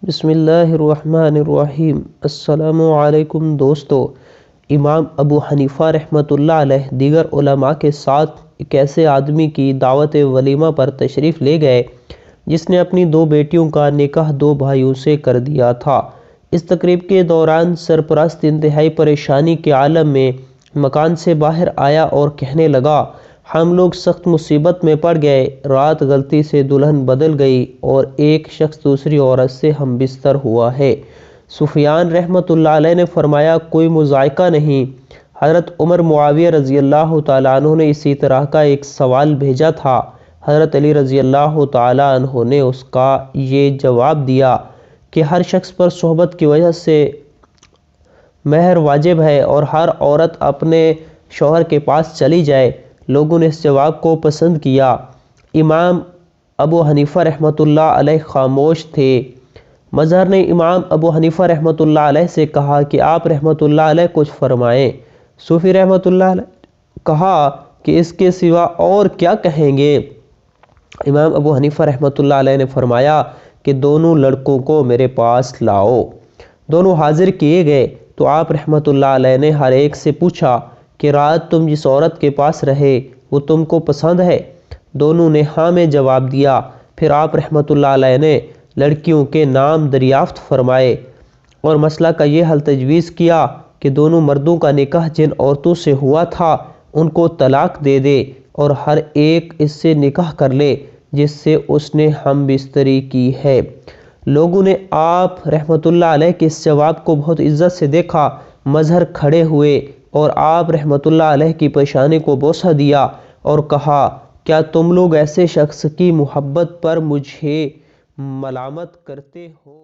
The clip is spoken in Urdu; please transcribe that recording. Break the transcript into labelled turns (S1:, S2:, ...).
S1: بسم اللہ الرحمن الرحیم۔ السلام علیکم دوستو۔ امام ابو حنیفہ رحمۃ اللہ علیہ دیگر علماء کے ساتھ ایک ایسے آدمی کی دعوت ولیمہ پر تشریف لے گئے جس نے اپنی دو بیٹیوں کا نکاح دو بھائیوں سے کر دیا تھا۔ اس تقریب کے دوران سرپرست انتہائی پریشانی کے عالم میں مکان سے باہر آیا اور کہنے لگا، ہم لوگ سخت مصیبت میں پڑ گئے، رات غلطی سے دلہن بدل گئی اور ایک شخص دوسری عورت سے ہم بستر ہوا ہے۔ سفیان رحمۃ اللہ علیہ نے فرمایا، کوئی مضائقہ نہیں۔ حضرت عمر معاویہ رضی اللہ تعالیٰ عنہ نے اسی طرح کا ایک سوال بھیجا تھا۔ حضرت علی رضی اللہ تعالیٰ عنہ نے اس کا یہ جواب دیا کہ ہر شخص پر صحبت کی وجہ سے مہر واجب ہے اور ہر عورت اپنے شوہر کے پاس چلی جائے۔ لوگوں نے اس جواب کو پسند کیا۔ امام ابو حنیفہ رحمۃ اللہ علیہ خاموش تھے۔ مظہر نے امام ابو حنیفہ رحمۃ اللہ علیہ سے کہا کہ آپ رحمۃ اللہ علیہ کچھ فرمائیں۔ صوفی رحمۃ اللہ علیہ کہا کہ اس کے سوا اور کیا کہیں گے؟ امام ابو حنیفہ رحمۃ اللہ علیہ نے فرمایا کہ دونوں لڑکوں کو میرے پاس لاؤ۔ دونوں حاضر کیے گئے تو آپ رحمۃ اللہ علیہ نے ہر ایک سے پوچھا کہ رات تم جس عورت کے پاس رہے وہ تم کو پسند ہے؟ دونوں نے ہاں میں جواب دیا۔ پھر آپ رحمۃ اللہ علیہ نے لڑکیوں کے نام دریافت فرمائے اور مسئلہ کا یہ حل تجویز کیا کہ دونوں مردوں کا نکاح جن عورتوں سے ہوا تھا ان کو طلاق دے دے اور ہر ایک اس سے نکاح کر لے جس سے اس نے ہم بستری کی ہے۔ لوگوں نے آپ رحمۃ اللہ علیہ کے اس جواب کو بہت عزت سے دیکھا۔ مظہر کھڑے ہوئے اور آپ رحمۃ اللہ علیہ کی پیشانی کو بوسہ دیا اور کہا، کیا تم لوگ ایسے شخص کی محبت پر مجھے ملامت کرتے ہو؟